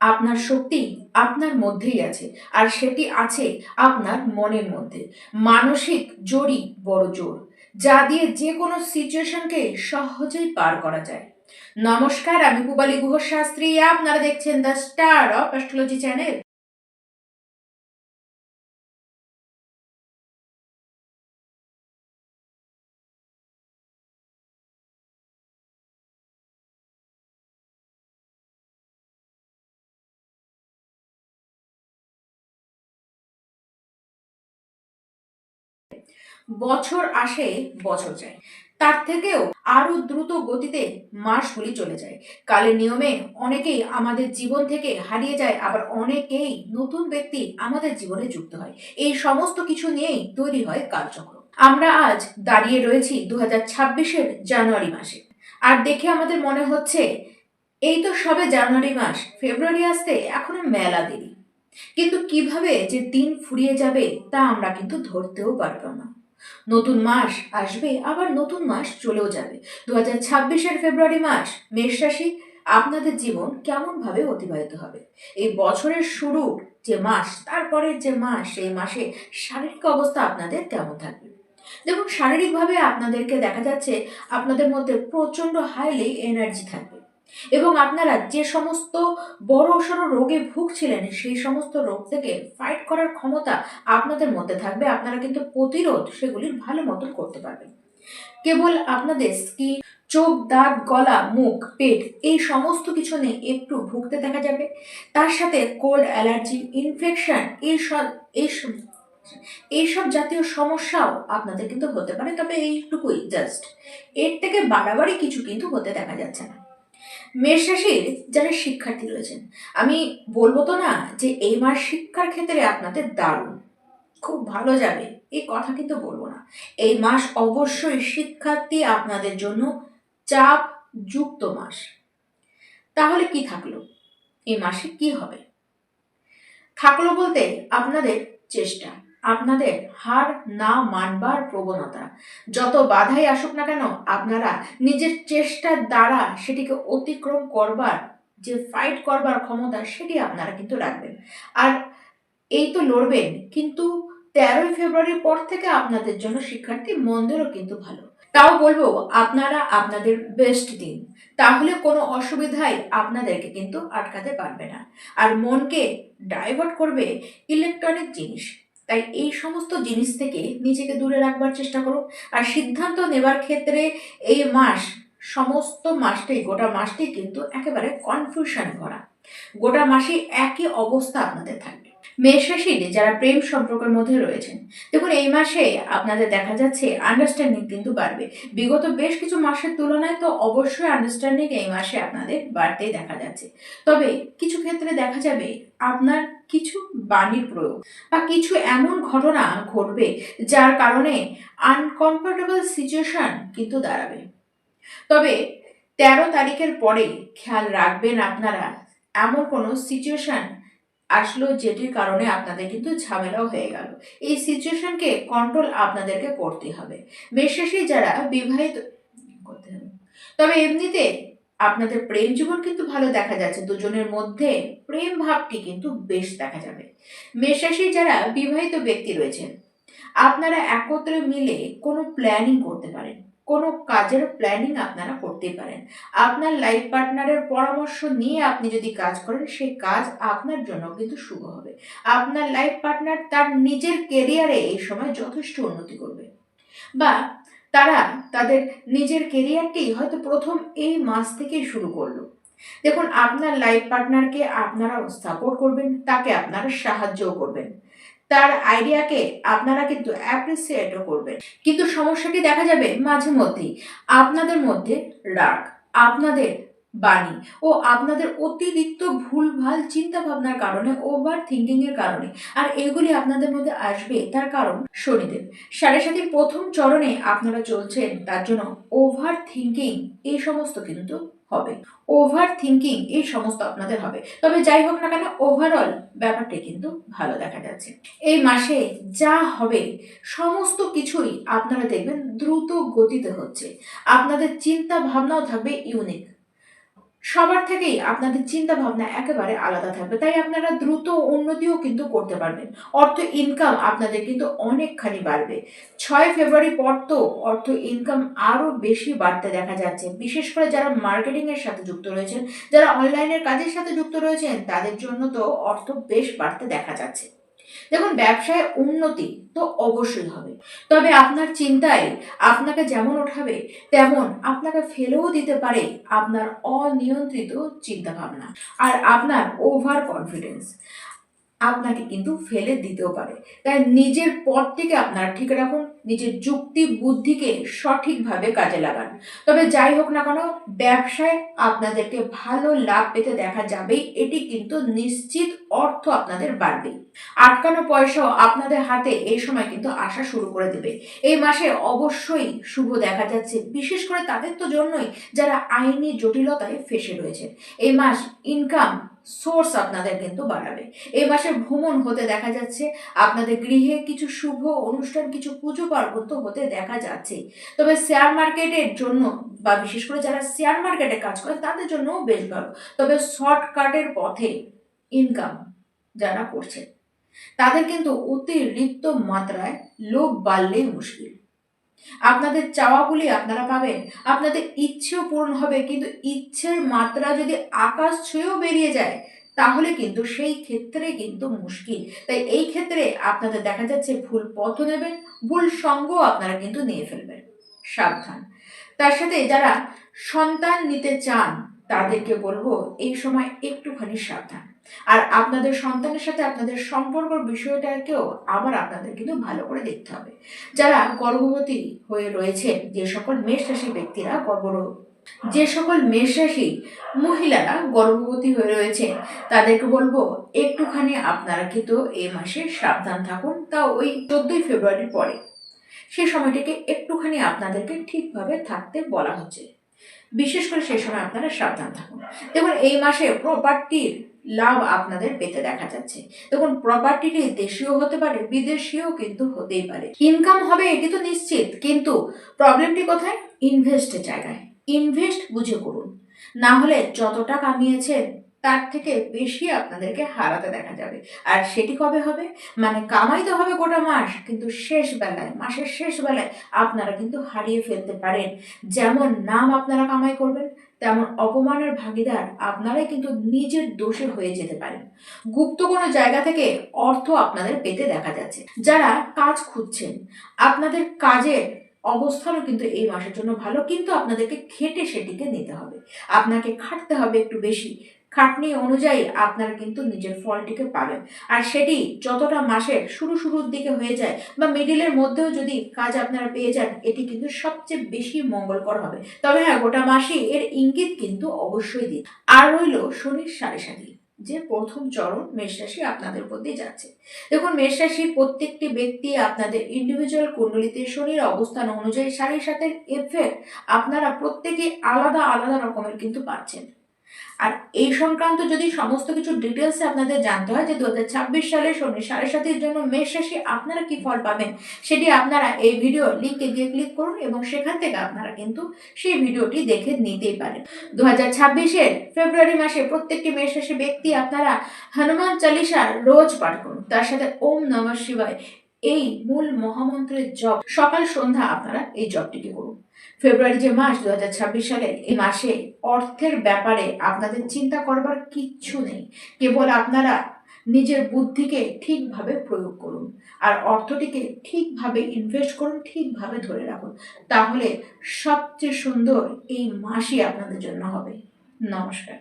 আপনার শক্তি আপনার মধ্যেই আছে, আর সেটি আছে আপনার মনের মধ্যে। মানসিক জোরই বড় জোর, যা দিয়ে যে কোনো সিচুয়েশনকে সহজেই পার করা যায়। নমস্কার, আমি পূবালী গুহ শাস্ত্রী। আপনারা দেখছেন the star of astrology channel. বছর আসে, বছর যায়, তার থেকেও আরো দ্রুত গতিতে মাসগুলি চলে যায়। কালের নিয়মে অনেকেই আমাদের জীবন থেকে হারিয়ে যায়, আবার অনেকেই নতুন ব্যক্তি আমাদের জীবনে যুক্ত হয়। এই সমস্ত কিছু নিয়েই তৈরি হয় কালচক্র। আমরা আজ দাঁড়িয়ে রয়েছি 2026-এর জানুয়ারি মাসে, আর দেখে আমাদের মনে হচ্ছে এই তো সবে জানুয়ারি মাস, ফেব্রুয়ারি আসতে এখনো মেলা দেরি। কিন্তু কিভাবে যে দিন ফুরিয়ে যাবে তা আমরা কিন্তু ধরতেও পারবো না। নতুন মাস আসবে, আবার নতুন মাস চলেও যাবে। 2026-এর ফেব্রুয়ারি মাস, মেষ রাশি, আপনাদের জীবন কেমন ভাবে অতিবাহিত হবে? এই বছরের শুরু যে মাস, তারপরের যে মাস, সেই মাসে শারীরিক অবস্থা আপনাদের কেমন থাকবে? দেখুন, শারীরিকভাবে আপনাদেরকে দেখা যাচ্ছে আপনাদের মধ্যে প্রচন্ড হাইলি এনার্জি থাকবে, এবং আপনারা যে সমস্ত বড় সড়ো রোগে ভুগছিলেন সেই সমস্ত রোগ থেকে ফাইট করার ক্ষমতা আপনাদের মধ্যে থাকবে। আপনারা কিন্তু প্রতিরোধ সেগুলির ভালো মতন করতে পারবেন। কেবল আপনাদের স্কিন, চোখ, দাঁত, গলা, মুখ, পেট, এই সমস্ত কিছু নিয়ে একটু ভুগতে দেখা যাবে। তার সাথে কোল্ড, অ্যালার্জি, ইনফেকশন, এইসব এইসব জাতীয় সমস্যাও আপনাদের কিন্তু হতে পারে, তবে এইটুকুই জাস্ট। এর থেকে বাড়াবাড়ি কিছু কিন্তু হতে দেখা যাচ্ছে না। মেষ রাশির যারা শিক্ষার্থী রয়েছেন, আমি বলবো তো না যে এই মাস শিক্ষার ক্ষেত্রে আপনাদের দারুণ, খুব ভালো যাবে, এই কথা কিন্তু বলবো না। এই মাস অবশ্যই শিক্ষার্থী আপনাদের জন্য চাপ যুক্ত মাস। তাহলে কি থাকলো, এই মাসে কি হবে? থাকলো বলতে আপনাদের চেষ্টা, আপনাদের হার না মানবার প্রবণতা। যত বাধাই আসুক না কেন, আপনারা নিজের চেষ্টার দ্বারা সেটিকে অতিক্রম করবার, যে ফাইট করবার ক্ষমতা, সেটি আপনারা কিন্তু রাখবেন। আর এই তো লড়বেন, কিন্তু 13ই ফেব্রুয়ারির পর থেকে আপনাদের জন্য শিক্ষার্থী মন্দেরও কিন্তু ভালো। তাও বলবো আপনারা আপনাদের বেস্ট দিন, তাহলে কোনো অসুবিধাই আপনাদেরকে কিন্তু আটকাতে পারবে না। আর মনকে ডাইভার্ট করবে ইলেকট্রনিক জিনিস, তাই এই সমস্ত জিনিস থেকে নিজেকে দূরে রাখবার চেষ্টা করুন। আর সিদ্ধান্ত নেবার ক্ষেত্রে এই মাস, সমস্ত মাসটাই, গোটা মাসটাই কিন্তু একেবারে কনফিউশন ভরা। গোটা মাসে একই অবস্থা আপনাদের থাকবে। মেষ রাশির যারা প্রেম সম্পর্কের মধ্যে রয়েছেন, দেখুন এই মাসে আপনাদের দেখা যাচ্ছে আন্ডারস্ট্যান্ডিং কিন্তু বাড়বে। বিগত বেশ কিছু মাসের তুলনায় তো অবশ্যই আন্ডারস্ট্যান্ডিং এই মাসে আপনাদের বাড়তেই দেখা যাচ্ছে। তবে কিছু ক্ষেত্রে দেখা যাবে আপনার কিছু বাণীর প্রয়োগ বা কিছু এমন ঘটনা ঘটবে যার কারণে আনকমফোর্টেবল সিচুয়েশন কিন্তু দাঁড়াবে। তবে 13 তারিখের পরে খেয়াল রাখবেন আপনারা, এমন কোনো সিচুয়েশন আসলো যেটির কারণে আপনাদের কিন্তু ঝামেলাও হয়ে গেল। এই সিচুয়েশনকে কন্ট্রোল আপনাদেরকে করতে হবে। মেষরাশি যারা বিবাহিত, করতে হবে। তবে এমনিতে আপনাদের প্রেম জীবন কিন্তু ভালো দেখা যাচ্ছে, দুজনের মধ্যে প্রেম ভাবটি কিন্তু বেশ দেখা যাবে। মেষরাশি যারা বিবাহিত ব্যক্তি রয়েছেন, আপনারা একত্রে মিলে কোনো প্ল্যানিং করতে পারেন, কোনো কাজের প্ল্যানিং আপনারা করতে পারেন। আপনার লাইফ পার্টনারের পরামর্শ নিয়ে আপনি যদি কাজ করেন, সেই কাজ আপনার জন্য কিন্তু শুভ হবে। আপনার লাইফ পার্টনার তার নিজের কেরিয়ারে এই সময় যথেষ্ট উন্নতি করবে, বা তারা তাদের নিজের কেরিয়ারটি হয়তো প্রথম এই মাস থেকেই শুরু করলো। দেখুন, আপনার লাইফ পার্টনারকে আপনারা সাপোর্ট করবেন, তাকে আপনারা সাহায্যও করবেন, তার আইডিয়াকে আপনারা কিন্তু অ্যাপ্রিসিয়েটও করবেন। কিন্তু সমস্যাটি দেখা যাবে মাঝে মধ্যেই আপনাদের মধ্যে রাগ, আপনাদের বাণী ও আপনাদের অতিরিক্ত ভুলভাল চিন্তা ভাবনার কারণে, ওভার থিঙ্কিং এর কারণে। আর এগুলি আপনাদের মধ্যে আসবে তার কারণ শনিদেব। 7.5 প্রথম চরণে আপনারা চলছেন, তার জন্য ওভার থিঙ্কিং এই সমস্ত কিন্তু হবে। ওভার থিঙ্কিং এই সমস্ত আপনাদের হবে। তবে যাই হোক না কেন, ওভারঅল ব্যাপারটা কিন্তু ভালো দেখা যাচ্ছে। এই মাসে যা হবে সমস্ত কিছুই আপনারা দেখবেন দ্রুত গতিতে হচ্ছে। আপনাদের চিন্তা ভাবনাও থাকবে ইউনিক। সবার থেকেই আপনাদের চিন্তা ভাবনা একেবারে আলাদা থাকবে, তাই আপনারা দ্রুত উন্নতিও কিন্তু করতে পারবেন। অর্থ ইনকাম আপনাদের কিন্তু অনেকখানি বাড়বে। 6 ফেব্রুয়ারি পর তো অর্থ ইনকাম আরো বেশি বাড়তে দেখা যাচ্ছে, বিশেষ করে যারা মার্কেটিং এর সাথে যুক্ত রয়েছেন, যারা অনলাইনের কাজের সাথে যুক্ত রয়েছেন, তাদের জন্য তো অর্থ বেশ বাড়তে দেখা যাচ্ছে। দেখুন, ব্যবসায় উন্নতি তো অবশ্যই হবে, তবে আপনার চিন্তায় আপনাকে যেমন ওঠাবে তেমন আপনাকে ফেলেও দিতে পারে আপনার অনিয়ন্ত্রিত চিন্তা ভাবনা আর আপনার ওভার কনফিডেন্স আপনাকে কিন্তু ফেলে দিতেও পারে। তাই নিজের পথটিকে আপনারা ঠিক রাখুন, নিজের যুক্তি বুদ্ধিকে সঠিকভাবে কাজে লাগান। তবে যাই হোক না কেন, ব্যবসায় আপনাদেরকে ভালো লাভ পেতে দেখা যাবেই, এটি কিন্তু নিশ্চিত। অর্থ আপনাদের বাড়বেই, আটকানো পয়সাও আপনাদের হাতে এই সময় কিন্তু আসা শুরু করে দেবে। এই মাসে অবশ্যই শুভ দেখা যাচ্ছে, বিশেষ করে তাদের তো জন্যই যারা আইনি জটিলতায় ফেসে রয়েছে। এই মাস ইনকাম সোর্স আপনাদের কিন্তু বাড়াবে। এই মাসে ভ্রমণ হতে দেখা যাচ্ছে, আপনাদের গৃহে কিছু শুভ অনুষ্ঠান, কিছু পুজো পার্বণ তো হতে দেখা যাচ্ছে। তবে শেয়ার মার্কেটের জন্য বা বিশেষ করে যারা শেয়ার মার্কেটে কাজ করে তাদের জন্যও বেশ ভালো। তবে শর্টকাটের পথে ইনকাম যারা করছে তাদের কিন্তু অতিরিক্ত মাত্রায় লোভ বাড়লেই মুশকিল। আপনাদের চাওয়াগুলি আপনারা পাবেন, আপনাদের ইচ্ছেও পূরণ হবে, কিন্তু ইচ্ছের মাত্রা যদি আকাশ ছুঁয়েও বেরিয়ে যায় তাহলে কিন্তু সেই ক্ষেত্রে কিন্তু মুশকিল। তাই এই ক্ষেত্রে আপনাদের দেখা যাচ্ছে ভুল পথ নেবেন, ভুল সঙ্গ আপনারা কিন্তু নিয়ে ফেলবেন, সাবধান। তার সাথে যারা সন্তান নিতে চান তাদেরকে বলবো এই সময় একটুখানি সাবধান। আর আপনাদের সন্তানের সাথে আপনাদের সম্পর্কের বিষয়টাকেও আবার আপনাদের কিন্তু ভালো করে দেখতে হবে। যারা গর্ভবতী হয়ে রয়েছে, যে সকল মেষ রাশি মহিলারা গর্ভবতী হয়ে রয়েছে তাদেরকে বলবো একটুখানি আপনারা কিন্তু এই মাসে সাবধান থাকুন। তাও ওই 14 ফেব্রুয়ারির পরে সেই সময়টিকে একটুখানি আপনাদেরকে ঠিকভাবে থাকতে বলা হচ্ছে, বিশেষ করে সেই সময় আপনারা সাবধান থাকুন। দেখুন, এই মাসে প্রপার্টির লাভ আপনাদের পেতে দেখা যাচ্ছে। দেখুন, প্রপার্টিটি দেশীয় হতে পারে, বিদেশীয় কিন্তু হতেই পারে। ইনকাম হবে এটি তো নিশ্চিত, কিন্তু প্রবলেমটি কোথায়? ইনভেস্টের জায়গায়। ইনভেস্ট বুঝে করুন, না হলে যতটা কামিয়েছেন তার থেকে বেশি আপনাদেরকে হারাতে দেখা যাবে। আর সেটি কবে হবে? মানে কামাইতে হবে গোটা মাস, কিন্তু মাসের শেষ বেলায় আপনারা কিন্তু হারিয়ে ফেলতে পারেন। যেমন নাম আপনারা কামাই করবেন, তেমন অপমানের ভাগীদার আপনারাই কিন্তু নিজের দোষে হয়ে যেতে পারেন। গুপ্ত কোনো জায়গা থেকে অর্থ আপনাদের পেতে দেখা যাচ্ছে। যারা কাজ খুঁজছেন, আপনাদের কাজের অবস্থানও কিন্তু এই মাসের জন্য ভালো, কিন্তু আপনাদেরকে খেটে সেটিকে নিতে হবে, আপনাকে খাটতে হবে একটু বেশি। খাটনি অনুযায়ী আপনারা কিন্তু নিজের ফলটিকে পাবেন। আর সেটি যতটা মাসের শুরুর দিকে হয়ে যায় বা মিডিলের মধ্যেও যদি কাজ আপনারা পেয়ে যান, এটি কিন্তু সবচেয়ে বেশি মঙ্গলকর হবে। তবে হ্যাঁ, গোটা মাসে এর ইঙ্গিত কিন্তু অবশ্যই দিন। আর রইল শনির সাড়ে সাথী, যে প্রথম চরণ মেষ রাশি আপনাদের উপর দিয়ে যাচ্ছে। দেখুন, মেষ রাশির প্রত্যেকটি ব্যক্তি আপনাদের ইন্ডিভিজুয়াল কুণ্ডলিতে শনির অবস্থান অনুযায়ী সাড়ে সাতের এফেক্ট আপনারা প্রত্যেকে আলাদা আলাদা রকমের কিন্তু পাচ্ছেন। আর এই সংক্রান্ত যদি সমস্ত কিছু ডিটেলসে আপনাদের জানতে হয় যে 2026 সালে শনি সাড়ে সাতির জন্য মেষ রাশি আপনারা কি ফল পাবেন, সেটি আপনারা এই ভিডিও লিঙ্কে গিয়ে ক্লিক করুন এবং সেখান থেকে আপনারা কিন্তু সেই ভিডিওটি দেখে নিতেই পারেন। 2026-এর ফেব্রুয়ারি মাসে প্রত্যেকটি মেষ রাশি ব্যক্তি আপনারা হনুমান চালিসা রোজ পাঠ করুন, তার সাথে ওম নমঃ শিবায় এই মূল মহামন্ত্রের জপ সকাল সন্ধ্যা আপনারা এই জপটিকে করুন। ফেব্রুয়ারি যে মাস 2026 সালে, এই মাসে অর্থের ব্যাপারে আপনাদের চিন্তা করবার কিচ্ছু নেই, কেবল আপনারা নিজের বুদ্ধিকে ঠিকভাবে প্রয়োগ করুন আর অর্থটিকে ঠিকভাবে ইনভেস্ট করুন, ঠিকভাবে ধরে রাখুন, তাহলে সবচেয়ে সুন্দর এই মাসই আপনাদের জন্য হবে। নমস্কার।